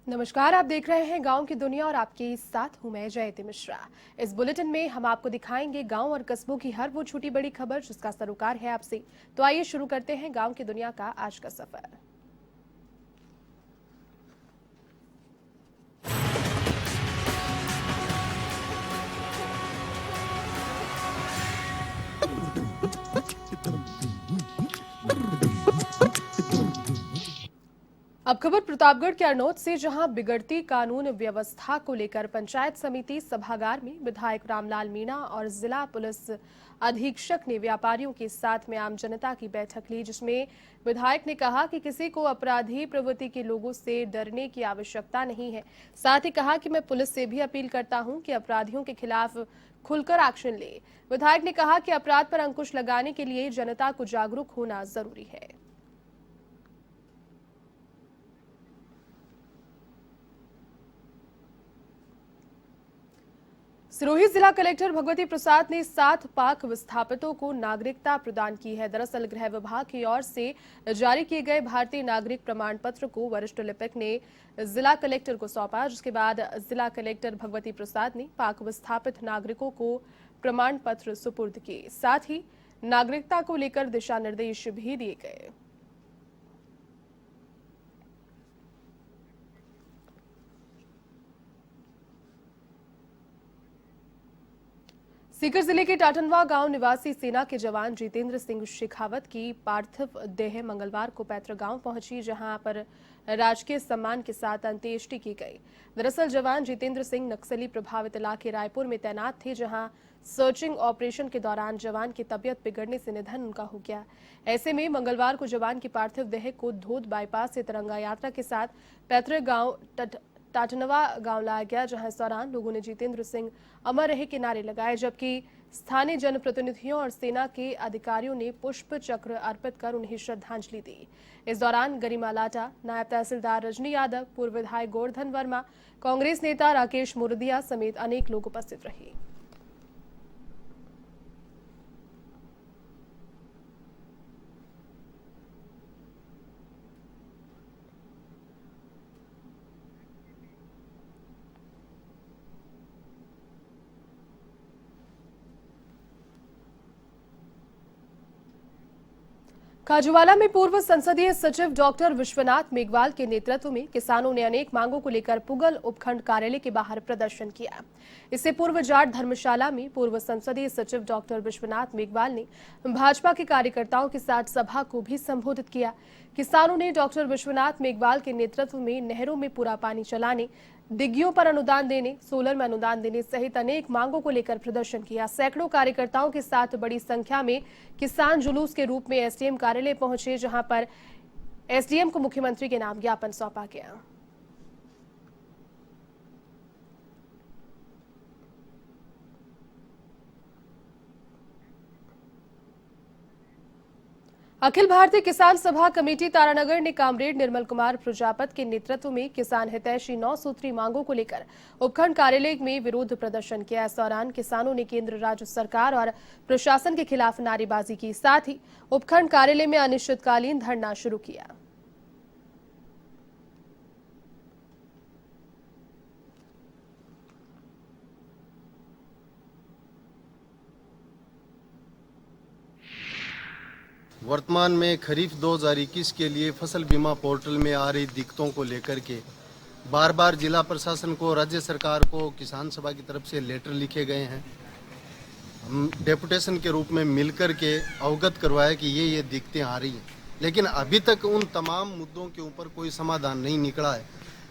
नमस्कार, आप देख रहे हैं गांव की दुनिया और आपके साथ हूं मैं जयती मिश्रा। इस बुलेटिन में हम आपको दिखाएंगे गांव और कस्बों की हर वो छोटी बड़ी खबर जिसका सरोकार है आपसे। तो आइए शुरू करते हैं गांव की दुनिया का आज का सफर। अब खबर प्रतापगढ़ के अरनोद से, जहां बिगड़ती कानून व्यवस्था को लेकर पंचायत समिति सभागार में विधायक रामलाल मीणा और जिला पुलिस अधीक्षक ने व्यापारियों के साथ में आम जनता की बैठक ली, जिसमें विधायक ने कहा कि किसी को अपराधी प्रवृत्ति के लोगों से डरने की आवश्यकता नहीं है। साथ ही कहा कि मैं पुलिस से भी अपील करता हूं कि अपराधियों के खिलाफ खुलकर एक्शन ले। विधायक ने कहा कि अपराध पर अंकुश लगाने के लिए जनता को जागरूक होना जरूरी है। सिरोही जिला कलेक्टर भगवती प्रसाद ने 7 पाक विस्थापितों को नागरिकता प्रदान की है। दरअसल गृह विभाग की ओर से जारी किए गए भारतीय नागरिक प्रमाण पत्र को वरिष्ठ लिपिक ने जिला कलेक्टर को सौंपा, जिसके बाद जिला कलेक्टर भगवती प्रसाद ने पाक विस्थापित नागरिकों को प्रमाण पत्र सुपुर्द किए। साथ ही नागरिकता को लेकर दिशा निर्देश भी दिए गए। सीकर जिले के टाटनवा गांव निवासी सेना के जवान जितेंद्र सिंह शेखावत की पार्थिव देह मंगलवार को पैतृक गांव पहुंची, जहां पर राजकीय सम्मान के साथ अंत्येष्टि की गई। दरअसल जवान जितेंद्र सिंह नक्सली प्रभावित इलाके रायपुर में तैनात थे, जहां सर्चिंग ऑपरेशन के दौरान जवान की तबीयत बिगड़ने से निधन उनका हो गया। ऐसे में मंगलवार को जवान की पार्थिव देह को धोद बाईपास से तिरंगा यात्रा के साथ पैतृक गांव टाटनवा गांव लाया गया, जहां इस दौरान लोगों ने जितेंद्र सिंह अमर रहे के नारे लगाए, जबकि स्थानीय जनप्रतिनिधियों और सेना के अधिकारियों ने पुष्प चक्र अर्पित कर उन्हें श्रद्धांजलि दी। इस दौरान गरिमा लाटा, नायब तहसीलदार रजनी यादव, पूर्व विधायक गोवर्धन वर्मा, कांग्रेस नेता राकेश मुरदिया समेत अनेक लोग उपस्थित रहे। खाजूवाला में पूर्व संसदीय सचिव डॉक्टर विश्वनाथ मेघवाल के नेतृत्व में किसानों ने अनेक मांगों को लेकर पुगल उपखंड कार्यालय के बाहर प्रदर्शन किया। इससे पूर्व जाट धर्मशाला में पूर्व संसदीय सचिव डॉक्टर विश्वनाथ मेघवाल ने भाजपा के कार्यकर्ताओं के साथ सभा को भी संबोधित किया। किसानों ने डॉक्टर विश्वनाथ मेघवाल के नेतृत्व में नहरों में पूरा पानी चलाने, डिग्गियों पर अनुदान देने, सोलर में अनुदान देने सहित अनेक मांगों को लेकर प्रदर्शन किया। सैकड़ों कार्यकर्ताओं के साथ बड़ी संख्या में किसान जुलूस के रूप में एसडीएम कार्यालय पहुंचे, जहां पर एसडीएम को मुख्यमंत्री के नाम ज्ञापन सौंपा गया। अखिल भारतीय किसान सभा कमेटी तारानगर ने कामरेड निर्मल कुमार प्रजापत के नेतृत्व में किसान हितैषी 9 सूत्री मांगों को लेकर उपखंड कार्यालय में विरोध प्रदर्शन किया। इस दौरान किसानों ने केंद्र राज्य सरकार और प्रशासन के खिलाफ नारेबाजी की, साथ ही उपखंड कार्यालय में अनिश्चितकालीन धरना शुरू किया। वर्तमान में खरीफ 2021 के लिए फसल बीमा पोर्टल में आ रही दिक्कतों को लेकर के बार बार जिला प्रशासन को, राज्य सरकार को, किसान सभा की तरफ से लेटर लिखे गए हैं। हम डेपुटेशन के रूप में मिलकर के अवगत करवाया कि ये दिक्कतें आ रही हैं, लेकिन अभी तक उन तमाम मुद्दों के ऊपर कोई समाधान नहीं निकला है।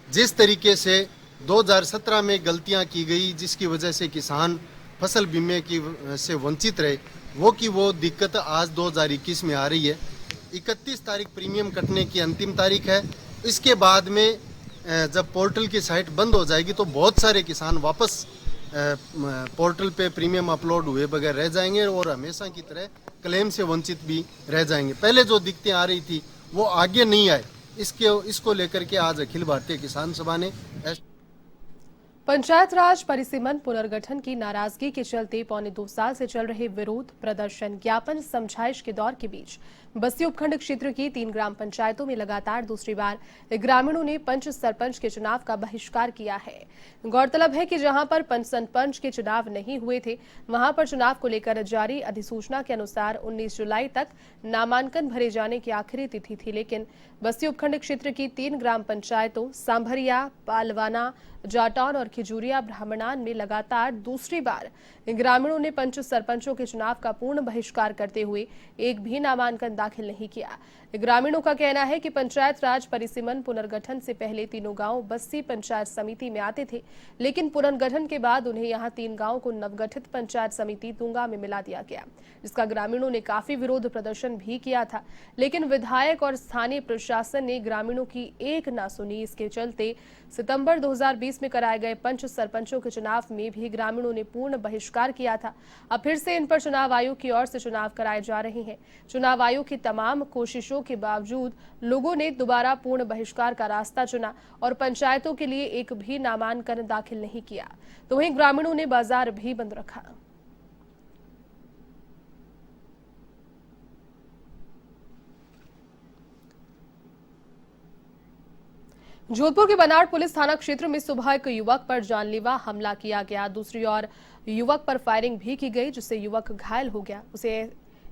जिस तरीके से 2017 में गलतियाँ की गई, जिसकी वजह से किसान फसल बीमे की से वंचित रहे, वो दिक्कत आज 2021 में आ रही है। 31 तारीख प्रीमियम कटने की अंतिम तारीख है। इसके बाद में जब पोर्टल की साइट बंद हो जाएगी तो बहुत सारे किसान वापस पोर्टल पे प्रीमियम अपलोड हुए बगैर रह जाएंगे और हमेशा की तरह क्लेम से वंचित भी रह जाएंगे। पहले जो दिक्कतें आ रही थी वो आगे नहीं आए। इसको लेकर के आज अखिल भारतीय किसान सभा ने पंचायत राज परिसीमन पुनर्गठन की नाराजगी के चलते पौने 2 साल से चल रहे विरोध प्रदर्शन ज्ञापन समझाइश के दौर के बीच बस्ती उपखंड क्षेत्र की 3 ग्राम पंचायतों में लगातार दूसरी बार ग्रामीणों ने पंच सरपंच के चुनाव का बहिष्कार किया है। गौरतलब है कि जहां पर पंच सरपंच के चुनाव नहीं हुए थे, वहां पर चुनाव को लेकर जारी अधिसूचना के अनुसार 19 जुलाई तक नामांकन भरे जाने की आखिरी तिथि थी, लेकिन बस्ती उपखंड क्षेत्र की 3 ग्राम पंचायतों सांभरिया, पालवाना, जाटौन और खिजूरिया ब्राह्मणान में लगातार दूसरी बार ग्रामीणों ने पंच सरपंचों के चुनाव का पूर्ण बहिष्कार करते हुए एक भी नामांकन दाखिल नहीं किया। ग्रामीणों का कहना है कि पंचायत राज परिसीमन पुनर्गठन से पहले तीनों गांव बस्ती पंचायत समिति में आते थे, लेकिन पुनर्गठन के बाद उन्हें यहां 3 गांवों को नवगठित पंचायत समिति तुंगा में मिला दिया गया, जिसका ग्रामीणों ने काफी विरोध प्रदर्शन भी किया था, लेकिन विधायक और स्थानीय प्रशासन ने ग्रामीणों की एक ना सुनी। इसके चलते सितंबर 2020 में कराए गए पंच सरपंचों के चुनाव में भी ग्रामीणों ने पूर्ण बहिष्कार किया था। अब फिर से इन पर चुनाव आयोग की ओर से चुनाव कराए जा रहे हैं। चुनाव आयोग की तमाम कोशिशों के बावजूद लोगों ने दोबारा पूर्ण बहिष्कार का रास्ता चुना और पंचायतों के लिए एक भी नामांकन दाखिल नहीं किया, तो वहीं ग्रामीणों ने बाजार भी बंद रखा। जोधपुर के बनाड़ पुलिस थाना क्षेत्र में सुबह एक युवक पर जानलेवा हमला किया गया। दूसरी ओर युवक पर फायरिंग भी की गई, जिससे युवक घायल हो गया। उसे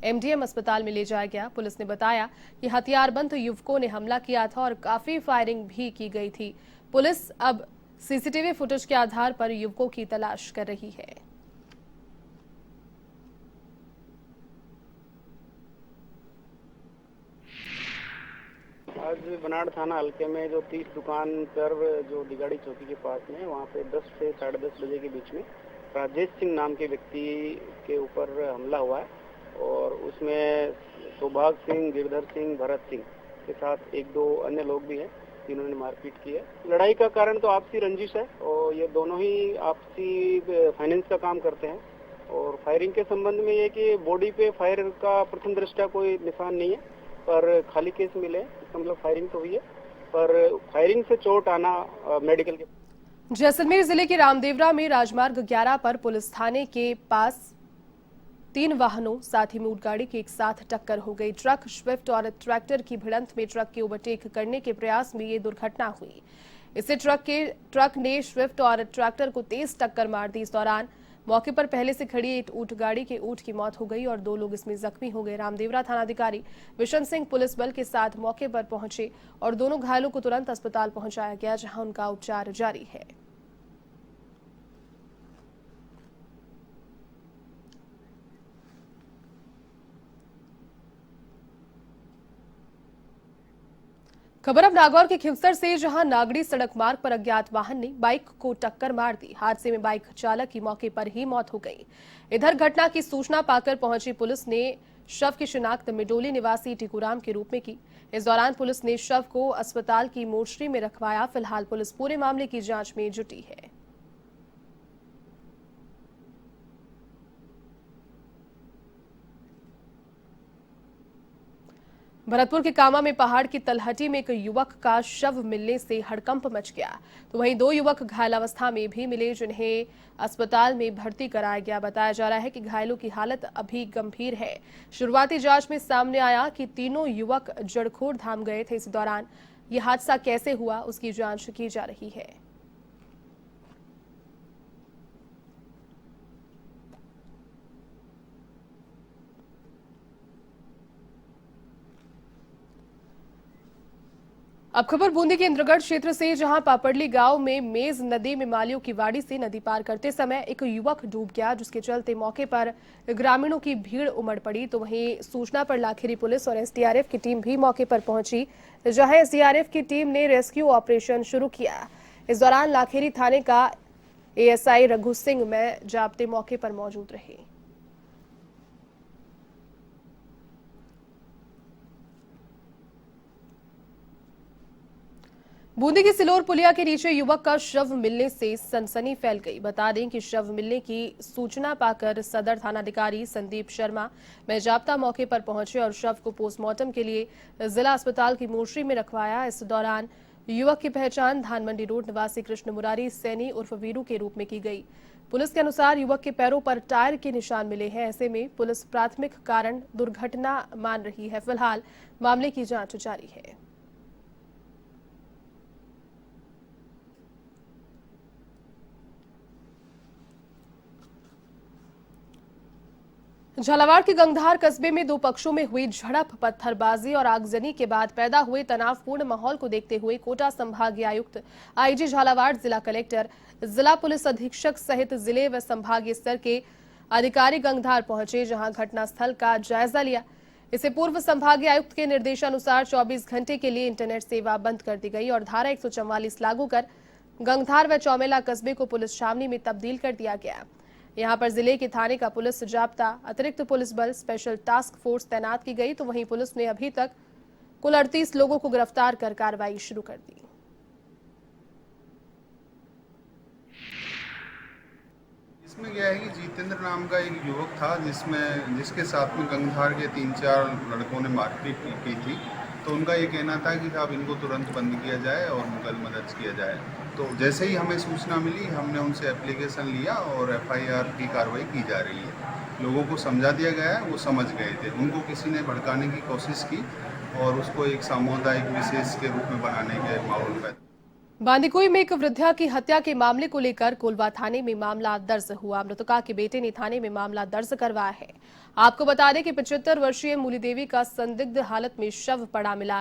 एमडीएम अस्पताल में ले जाया गया। पुलिस ने बताया कि हथियारबंद युवकों ने हमला किया था और काफी फायरिंग भी की गई थी। पुलिस अब सीसीटीवी फुटेज के आधार पर युवकों की तलाश कर रही है। आज बनाड़ थाना हल्के में जो 30 दुकान पर जो दिगाड़ी चौकी के पास में वहाँ पे 10 से 10:30 बजे के बीच में राजेश सिंह नाम के व्यक्ति के ऊपर हमला हुआ है और उसमें सौभाग सिंह, गिरधर सिंह, भरत सिंह के साथ 1-2 अन्य लोग भी हैं जिन्होंने मारपीट की है। लड़ाई का कारण तो आपसी रंजिश है और ये दोनों ही आपसी फाइनेंस का काम करते हैं। और फायरिंग के संबंध में ये कि बॉडी पे फायर का प्रथम दृष्टया कोई निशान नहीं है, पर खाली केस मिले, इसका मतलब फायरिंग तो हुई है, पर फायरिंग से चोट आना मेडिकल के। जैसलमेर जिले के रामदेवरा में राजमार्ग 11 पर पुलिस थाने के पास 3 वाहनों साथ ही मूड गाड़ी की एक साथ टक्कर हो गई। ट्रक, स्विफ्ट और ट्रैक्टर की भिड़ंत में ट्रक की ओवरटेक करने के प्रयास में ये दुर्घटना हुई। इससे ट्रक ने स्विफ्ट और ट्रैक्टर को तेज टक्कर मार दी। इस दौरान मौके पर पहले से खड़ी एक ऊंट गाड़ी के ऊंट की मौत हो गई और 2 लोग इसमें जख्मी हो गए। रामदेवरा थानाधिकारी विशन सिंह पुलिस बल के साथ मौके पर पहुंचे और दोनों घायलों को तुरंत अस्पताल पहुंचाया गया, जहां उनका उपचार जारी है। खबर अब नागौर के खिवसर से, जहां नागड़ी सड़क मार्ग पर अज्ञात वाहन ने बाइक को टक्कर मार दी। हादसे में बाइक चालक की मौके पर ही मौत हो गई। इधर घटना की सूचना पाकर पहुंची पुलिस ने शव की शिनाख्त मिडोली निवासी टिकुराम के रूप में की। इस दौरान पुलिस ने शव को अस्पताल की मोर्चरी में रखवाया। फिलहाल पुलिस पूरे मामले की जांच में जुटी है। भरतपुर के कामा में पहाड़ की तलहटी में एक युवक का शव मिलने से हड़कंप मच गया, तो वहीं 2 युवक घायल अवस्था में भी मिले, जिन्हें अस्पताल में भर्ती कराया गया। बताया जा रहा है कि घायलों की हालत अभी गंभीर है। शुरुआती जांच में सामने आया कि तीनों युवक जड़खोर धाम गए थे। इस दौरान यह हादसा कैसे हुआ, उसकी जांच की जा रही है। अब खबर बूंदी के इंद्रगढ़ क्षेत्र से, जहां पापड़ली गांव में मेज नदी में मालियों की वाड़ी से नदी पार करते समय एक युवक डूब गया, जिसके चलते मौके पर ग्रामीणों की भीड़ उमड़ पड़ी। तो वहीं सूचना पर लाखेरी पुलिस और एसडीआरएफ की टीम भी मौके पर पहुंची, जहां एसडीआरएफ की टीम ने रेस्क्यू ऑपरेशन शुरू किया। इस दौरान लाखेरी थाने का एएसआई रघु सिंह में जाब्ते मौके पर मौजूद रहे। बूंदी की सिलोर पुलिया के नीचे युवक का शव मिलने से सनसनी फैल गई। बता दें कि शव मिलने की सूचना पाकर सदर थानाधिकारी संदीप शर्मा मेजाब्ता मौके पर पहुंचे और शव को पोस्टमार्टम के लिए जिला अस्पताल की मोर्चरी में रखवाया। इस दौरान युवक की पहचान धानमंडी रोड निवासी कृष्ण मुरारी सैनी उर्फ वीरू के रूप में की गई। पुलिस के अनुसार युवक के पैरों पर टायर के निशान मिले हैं। ऐसे में पुलिस प्राथमिक कारण दुर्घटना मान रही है। फिलहाल मामले की जांच जारी है। झालावाड़ के गंगधार कस्बे में दो पक्षों में हुई झड़प, पत्थरबाजी और आगजनी के बाद पैदा हुए तनावपूर्ण माहौल को देखते हुए कोटा संभागीय आयुक्त, आईजी झालावाड़, जिला कलेक्टर, जिला पुलिस अधीक्षक सहित जिले व संभागीय स्तर के अधिकारी गंगधार पहुंचे, जहां घटनास्थल का जायजा लिया। इससे पूर्व संभागीय आयुक्त के निर्देशानुसार 24 घंटे के लिए इंटरनेट सेवा बंद कर दी गई और धारा 144 लागू कर गंगधार व चौमेला कस्बे को पुलिस छावनी में तब्दील कर दिया गया। यहां पर जिले के थाने का पुलिस जाब्ता, अतिरिक्त पुलिस बल, स्पेशल टास्क फोर्स तैनात की गई। तो वहीं पुलिस ने अभी तक कुल 38 लोगों को गिरफ्तार कर कार्रवाई शुरू कर दी। इसमें क्या है कि जितेंद्र नाम का एक युवक था जिसके साथ में गंगधार के 3-4 लड़कों ने मारपीट की थी। तो उनका ये कहना था कि साहब इनको तुरंत बंद किया जाए और मुकदमा दर्ज किया जाए। तो जैसे ही हमें सूचना मिली, हमने उनसे एप्लीकेशन लिया और एफआईआर की कार्रवाई की जा रही है। लोगों को समझा दिया गया है, वो समझ गए थे। उनको किसी ने भड़काने की कोशिश की और उसको एक सामुदायिक विशेष के रूप में बनाने के माहौल में। बांदीकुई में एक वृद्धा की हत्या के मामले को लेकर कोलवा थाने में मामला दर्ज हुआ। मृतका के बेटे ने थाने में मामला दर्ज करवाया है। आपको बता दें कि 75 वर्षीय मूली देवी का संदिग्ध हालत में शव पड़ा मिला।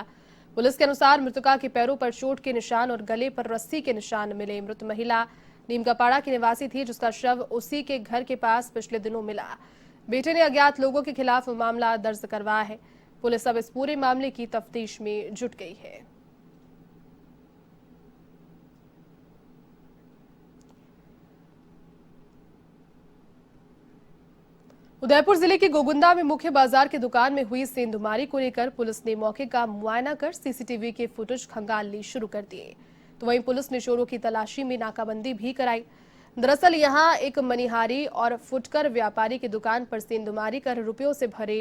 पुलिस के अनुसार मृतका के पैरों पर चोट के निशान और गले पर रस्सी के निशान मिले। मृत महिला नीमकापाड़ा की निवासी थी, जिसका शव उसी के घर के पास पिछले दिनों मिला। बेटे ने अज्ञात लोगों के खिलाफ मामला दर्ज करवाया है। पुलिस अब इस पूरे मामले की तफ्तीश में जुट गई है। उदयपुर जिले के गोगुंदा में मुख्य बाजार की दुकान में हुई सेंधमारी को लेकर पुलिस ने मौके का मुआयना कर सीसीटीवी के फुटेज खंगालनी शुरू कर दिए। तो वहीं पुलिस ने चोरों की तलाशी में नाकाबंदी भी कराई। दरअसल यहां एक मनिहारी और फुटकर व्यापारी की दुकान पर सेंधमारी कर रुपयों से भरे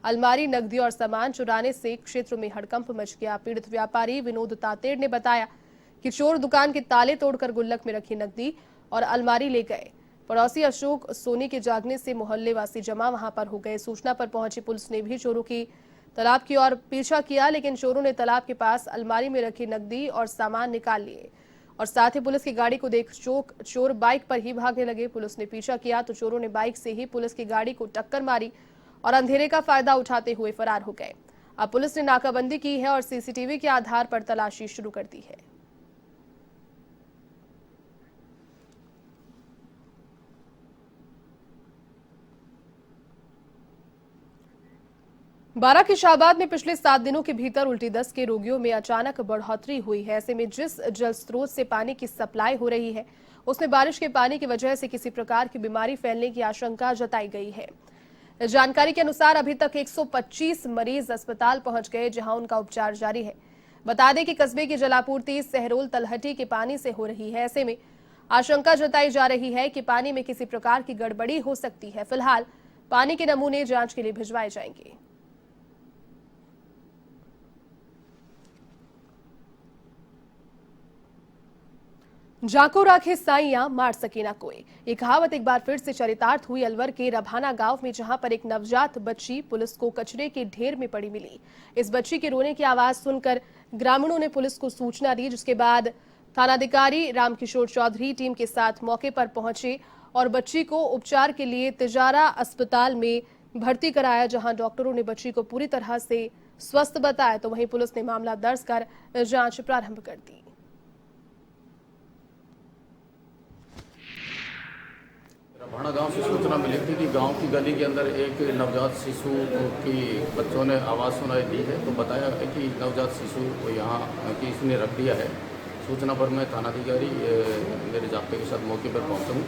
अलमारी, नकदी और सामान चुराने से क्षेत्र में हड़कंप मच गया। पीड़ित व्यापारी विनोद तातेड़ ने बताया कि चोर दुकान के ताले तोड़कर गुल्लक में रखी नकदी और अलमारी ले गए। पड़ोसी अशोक सोनी के जागने से मोहल्ले वासी जमा वहां पर हो गए। सूचना पर पहुंची पुलिस ने भी चोरों की तालाब की ओर पीछा किया, लेकिन चोरों ने तालाब के पास अलमारी में रखी नकदी और सामान निकाल लिए और साथ ही पुलिस की गाड़ी को देख चोर बाइक पर ही भागने लगे। पुलिस ने पीछा किया तो चोरों ने बाइक से ही पुलिस की गाड़ी को टक्कर मारी और अंधेरे का फायदा उठाते हुए फरार हो गए। अब पुलिस ने नाकाबंदी की है और सीसीटीवी के आधार पर तलाशी शुरू कर दी है। बारां के शाहबाद में पिछले 7 दिनों के भीतर उल्टी दस्त के रोगियों में अचानक बढ़ोतरी हुई है। ऐसे में जिस जल स्रोत से पानी की सप्लाई हो रही है, उसमें बारिश के पानी की वजह से किसी प्रकार की बीमारी फैलने की आशंका जताई गई है। जानकारी के अनुसार अभी तक 125 मरीज अस्पताल पहुंच गए, जहां उनका उपचार जारी है। बता दें कि कस्बे की जलापूर्ति सहरोल तलहटी के पानी से हो रही है। ऐसे में आशंका जताई जा रही है कि पानी में किसी प्रकार की गड़बड़ी हो सकती है। फिलहाल पानी के नमूने जांच के लिए भिजवाए जाएंगे। जाको राखे साइयां मार सके ना कोई, ये कहावत एक बार फिर से चरितार्थ हुई अलवर के रभाना गांव में, जहां पर एक नवजात बच्ची पुलिस को कचरे के ढेर में पड़ी मिली। इस बच्ची के रोने की आवाज सुनकर ग्रामीणों ने पुलिस को सूचना दी, जिसके बाद थानाधिकारी रामकिशोर चौधरी टीम के साथ मौके पर पहुंचे और बच्ची को उपचार के लिए तिजारा अस्पताल में भर्ती कराया, जहां डॉक्टरों ने बच्ची को पूरी तरह से स्वस्थ बताया। तो वहीं पुलिस ने मामला दर्ज कर जांच प्रारंभ कर दी। रभाना गांव से सूचना मिली थी कि गांव की गली के अंदर एक नवजात शिशु की बच्चों ने आवाज़ सुनाई दी है। तो बताया है कि नवजात शिशु यहाँ किसी ने रख दिया है। सूचना पर मैं थानाधिकारी मेरे जाब्ते के साथ मौके पर पहुँचा हूँ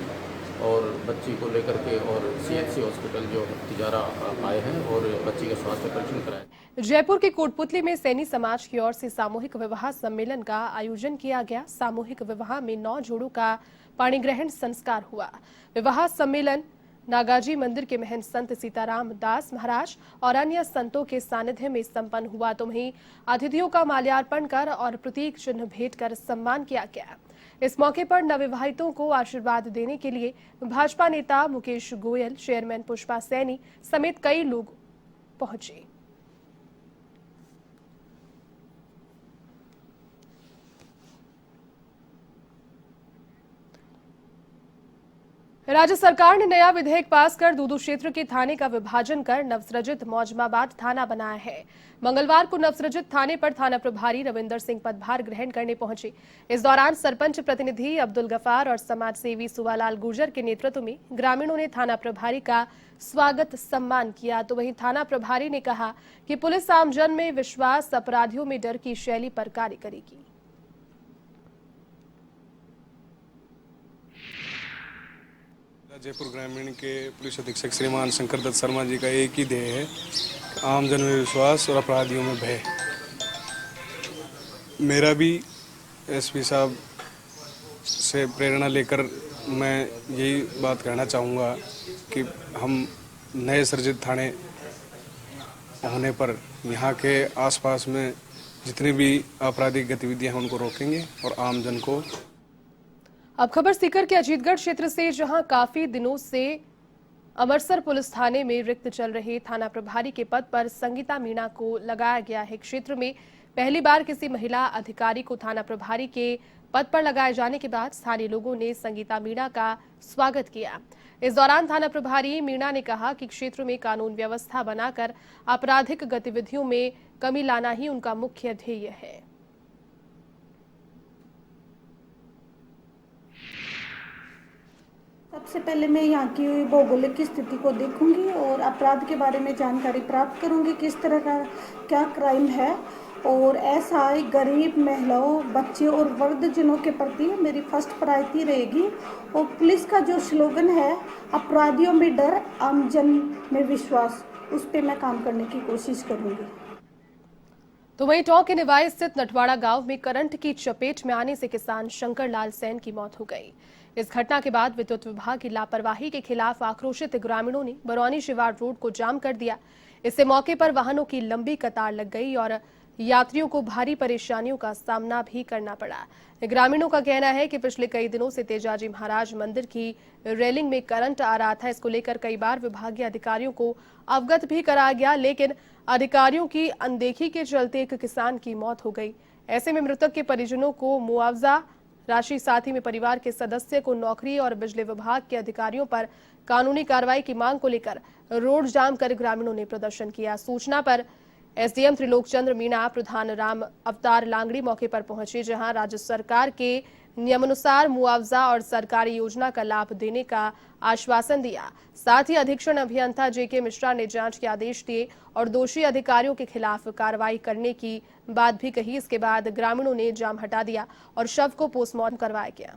और बच्ची को लेकर के और सीएचसी हॉस्पिटल जो तिजारा आए हैं और बच्ची का स्वास्थ्य परीक्षण कराया। जयपुर के कोटपुतली में सैनी समाज की ओर से सामूहिक विवाह सम्मेलन का आयोजन किया गया। सामूहिक विवाह में 9 जोड़ों का पाणिग्रहण संस्कार हुआ। विवाह सम्मेलन नागाजी मंदिर के महंत संत सीताराम दास महाराज और अन्य संतों के सानिध्य में संपन्न हुआ। तो वहीं अतिथियों का माल्यार्पण कर और प्रतीक चिन्ह भेंट कर सम्मान किया गया। इस मौके पर नवविवाहितों को आशीर्वाद देने के लिए भाजपा नेता मुकेश गोयल, चेयरमैन पुष्पा सैनी समेत कई लोग पहुंचे। राज्य सरकार ने नया विधेयक पास कर दूदू क्षेत्र के थाने का विभाजन कर नवसृजित मौजमाबाद थाना बनाया है। मंगलवार को नवसृजित थाने पर थाना प्रभारी रविंदर सिंह पदभार ग्रहण करने पहुंचे। इस दौरान सरपंच प्रतिनिधि अब्दुल गफार और समाज सेवी सुवालाल गुर्जर के नेतृत्व में ग्रामीणों ने थाना प्रभारी का स्वागत सम्मान किया। तो वहीं थाना प्रभारी ने कहा कि पुलिस आमजन में विश्वास, अपराधियों में डर की शैली पर कार्य करेगी। जयपुर ग्रामीण के पुलिस अधीक्षक श्रीमान शंकर दत्त शर्मा जी का एक ही ध्येय है, आमजन में विश्वास और अपराधियों में भय। मेरा भी एसपी साहब से प्रेरणा लेकर मैं यही बात कहना चाहूँगा कि हम नए सृजित थाने होने पर यहाँ के आसपास में जितनी भी आपराधिक गतिविधियाँ हैं उनको रोकेंगे और आमजन को। अब खबर सीकर के अजीतगढ़ क्षेत्र से, जहां काफी दिनों से अमरसर पुलिस थाने में रिक्त चल रहे थाना प्रभारी के पद पर संगीता मीणा को लगाया गया है। क्षेत्र में पहली बार किसी महिला अधिकारी को थाना प्रभारी के पद पर लगाए जाने के बाद स्थानीय लोगों ने संगीता मीणा का स्वागत किया। इस दौरान थाना प्रभारी मीणा ने कहा कि क्षेत्र में कानून व्यवस्था बनाकर आपराधिक गतिविधियों में कमी लाना ही उनका मुख्य ध्येय है। सबसे पहले मैं यहाँ की भौगोलिक की स्थिति को देखूंगी और अपराध के बारे में जानकारी प्राप्त करूंगी, किस तरह का क्या क्राइम है। और एसआई गरीब महिलाओं, बच्चे और वृद्धजनों के प्रति मेरी फर्स्ट प्रायोरिटी रहेगी। और पुलिस का जो स्लोगन है, अपराधियों में डर, आमजन में विश्वास, उस पर मैं काम करने की कोशिश करूंगी। तो वहीं टोंक के निवाई स्थित नटवाड़ा गांव में करंट की चपेट में आने से किसान शंकर लाल सेन की मौत हो गई। इस घटना के बाद विद्युत विभाग की लापरवाही के खिलाफ आक्रोशित ग्रामीणों ने बरौनी शिवाड़ रोड को जाम कर दिया। इससे मौके पर वाहनों की लंबी कतार लग गई और यात्रियों को भारी परेशानियों का सामना भी करना पड़ा। ग्रामीणों का कहना है कि पिछले कई दिनों से तेजाजी महाराज मंदिर की रेलिंग में करंट आ रहा था। इसको लेकर कई बार विभागीय अधिकारियों को अवगत भी कराया गया, लेकिन अधिकारियों की अनदेखी के चलते एक किसान की मौत हो गई। ऐसे में मृतक के परिजनों को मुआवजा राशि, साथ ही में परिवार के सदस्य को नौकरी और बिजली विभाग के अधिकारियों पर कानूनी कार्रवाई की मांग को लेकर रोड जाम कर ग्रामीणों ने प्रदर्शन किया। सूचना पर एसडीएम त्रिलोक चंद्र मीणा, प्रधान राम अवतार लांगड़ी मौके पर पहुंचे, जहां राज्य सरकार के नियमानुसार मुआवजा और सरकारी योजना का लाभ देने का आश्वासन दिया। साथ ही अधीक्षण अभियंता जेके मिश्रा ने जांच के आदेश दिए और दोषी अधिकारियों के खिलाफ कार्रवाई करने की बात भी कही। इसके बाद ग्रामीणों ने जाम हटा दिया और शव को पोस्टमार्टम करवाया गया।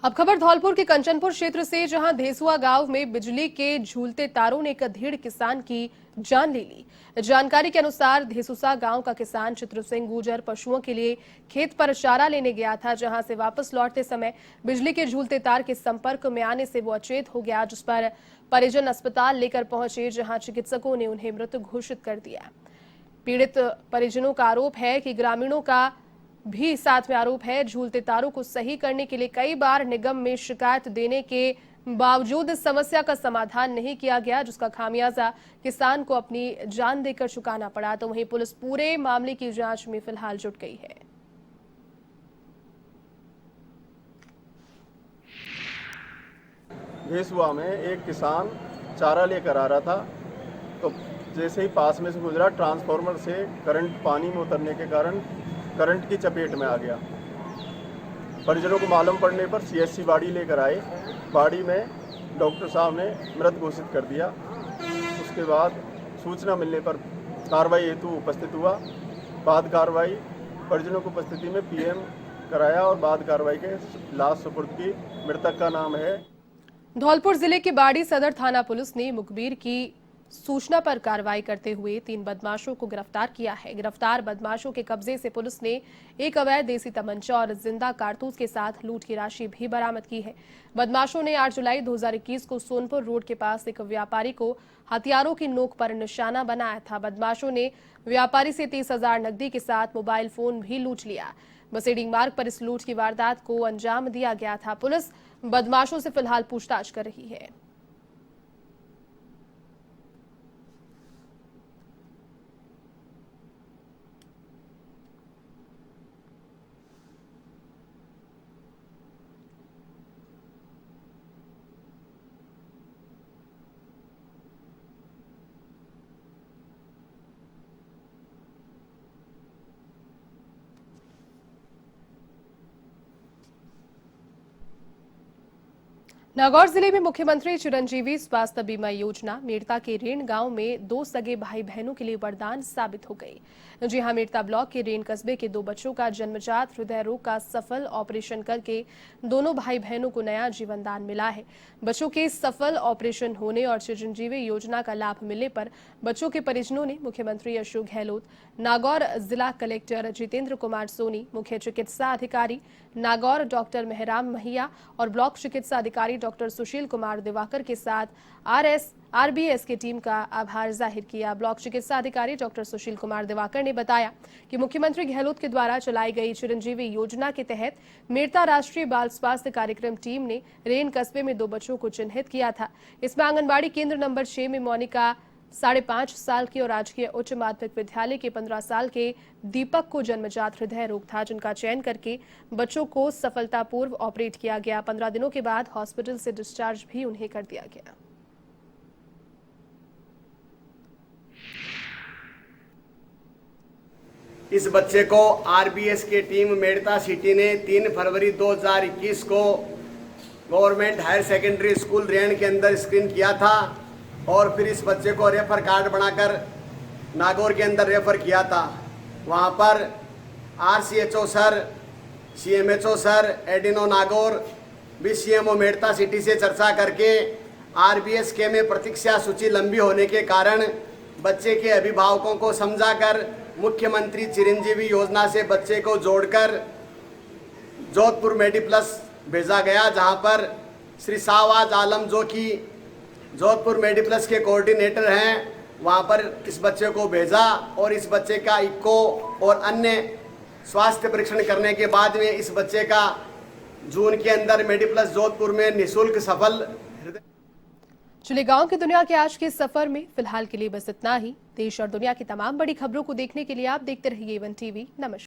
अब खबर धौलपुर के कंचनपुर क्षेत्र से, जहां धेसुआ गांव में बिजली के झूलते तारों ने एक अधेड़ किसान की जान ले ली। जानकारी के अनुसार धेसुसा गांव का किसान चित्र सिंह गुर्जर पशुओं के लिए खेत पर चारा लेने गया था, जहां से वापस लौटते समय बिजली के झूलते तार के संपर्क में आने से वो अचेत हो गया, जिस पर परिजन अस्पताल लेकर पहुंचे, जहां चिकित्सकों ने उन्हें मृत घोषित कर दिया। पीड़ित परिजनों का आरोप है कि ग्रामीणों का भी साथ में आरोप है। झूलते तारों को सही करने के लिए कई बार निगम में शिकायत देने के बावजूद इस समस्या का समाधान नहीं किया गया, जिसका खामियाजा किसान को अपनी जान देकर चुकाना पड़ा। तो वहीं पुलिस पूरे मामले की जांच में फिलहाल जुट गई है। भेसुआ में एक किसान चारा लेकर आ रहा था, तो जैसे ही पास में से गुजरा, ट्रांसफार्मर से करंट पानी में उतरने के कारण करंट की चपेट में आ गया। परिजनों को मालूम पड़ने पर सीएससी बाड़ी लेकर आए। बाड़ी में डॉक्टर साहब ने मृत घोषित कर दिया। उसके बाद सूचना मिलने पर कार्रवाई हेतु उपस्थित हुआ। बाद कार्रवाई परिजनों की उपस्थिति में पीएम कराया और बाद कार्रवाई के लाश सुपुर्द की। मृतक का नाम है। धौलपुर जिले के बाड़ी सदर थाना पुलिस ने मुखबिर की सूचना पर कार्रवाई करते हुए 3 बदमाशों को गिरफ्तार किया है। गिरफ्तार बदमाशों के कब्जे से पुलिस ने एक अवैध देसी तमंचा और जिंदा कारतूस के साथ लूट की राशि भी बरामद की है। बदमाशों ने 8 जुलाई 2021 को सोनपुर रोड के पास एक व्यापारी को हथियारों की नोक पर निशाना बनाया था। बदमाशों ने व्यापारी से 30,000 नकदी के साथ मोबाइल फोन भी लूट लिया। बसेडिंग मार्ग पर इस लूट की वारदात को अंजाम दिया गया था। पुलिस बदमाशों से फिलहाल पूछताछ कर रही है। नागौर जिले में मुख्यमंत्री चिरंजीवी स्वास्थ्य बीमा योजना मेड़ता के रेण गांव में 2 सगे भाई बहनों के लिए वरदान साबित हो गई। जी हां, मेड़ता ब्लॉक के रेण कस्बे के 2 बच्चों का जन्मजात हृदय रोग का सफल ऑपरेशन करके दोनों भाई बहनों को नया जीवन दान मिला है। बच्चों के सफल ऑपरेशन होने और चिरंजीवी योजना का लाभ मिलने पर बच्चों के परिजनों ने मुख्यमंत्री अशोक गहलोत, नागौर जिला कलेक्टर जितेंद्र कुमार सोनी, मुख्य चिकित्सा अधिकारी नागौर डॉक्टर मेहराम महिया और ब्लॉक चिकित्सा अधिकारी डॉक्टर सुशील कुमार दिवाकर के साथ आरबीएस की टीम का आभार जाहिर किया। ब्लॉक चिकित्सा अधिकारी डॉक्टर सुशील कुमार दिवाकर ने बताया कि मुख्यमंत्री गहलोत के द्वारा चलाई गई चिरंजीवी योजना के तहत मेड़ता राष्ट्रीय बाल स्वास्थ्य कार्यक्रम टीम ने रेन कस्बे में 2 बच्चों को चिन्हित किया था। इसमें आंगनबाड़ी केंद्र नंबर 6 में मोनिका 5.5 साल की और राजकीय उच्च माध्यमिक विद्यालय के 15 साल के दीपक को जन्मजात हृदय रोग था, जिनका चयन करके बच्चों को सफलतापूर्व ऑपरेट किया गया। 15 दिनों के बाद हॉस्पिटल से डिस्चार्ज भी उन्हें कर दिया गया। इस बच्चे को आरबीएस की टीम मेड़ता सिटी ने 3 फरवरी 2021 को गवर्नमेंट हायर सेकेंडरी स्कूल रेण के अंदर स्क्रीन किया था और फिर इस बच्चे को रेफर कार्ड बनाकर नागौर के अंदर रेफर किया था। वहाँ पर RCHO sir, CMHO sir, adeno Nagaur, BCMO Merta city से चर्चा करके आरबीएस के में प्रतीक्षा सूची लंबी होने के कारण बच्चे के अभिभावकों को समझाकर मुख्यमंत्री चिरंजीवी योजना से बच्चे को जोड़कर जोधपुर मेडिप्लस भेजा गया, जहां पर श्री शाहबाज आलम जो कि जोधपुर मेडिप्लस के कोऑर्डिनेटर हैं, वहां पर इस बच्चे को भेजा और इस बच्चे का इको और अन्य स्वास्थ्य परीक्षण करने के बाद में इस बच्चे का जून के अंदर मेडिप्लस जोधपुर में निःशुल्क सफल। चलिए गांव की दुनिया के आज के सफर में फिलहाल के लिए बस इतना ही। देश और दुनिया की तमाम बड़ी खबरों को देखने के लिए आप देखते रहिए A1 टीवी। नमस्कार।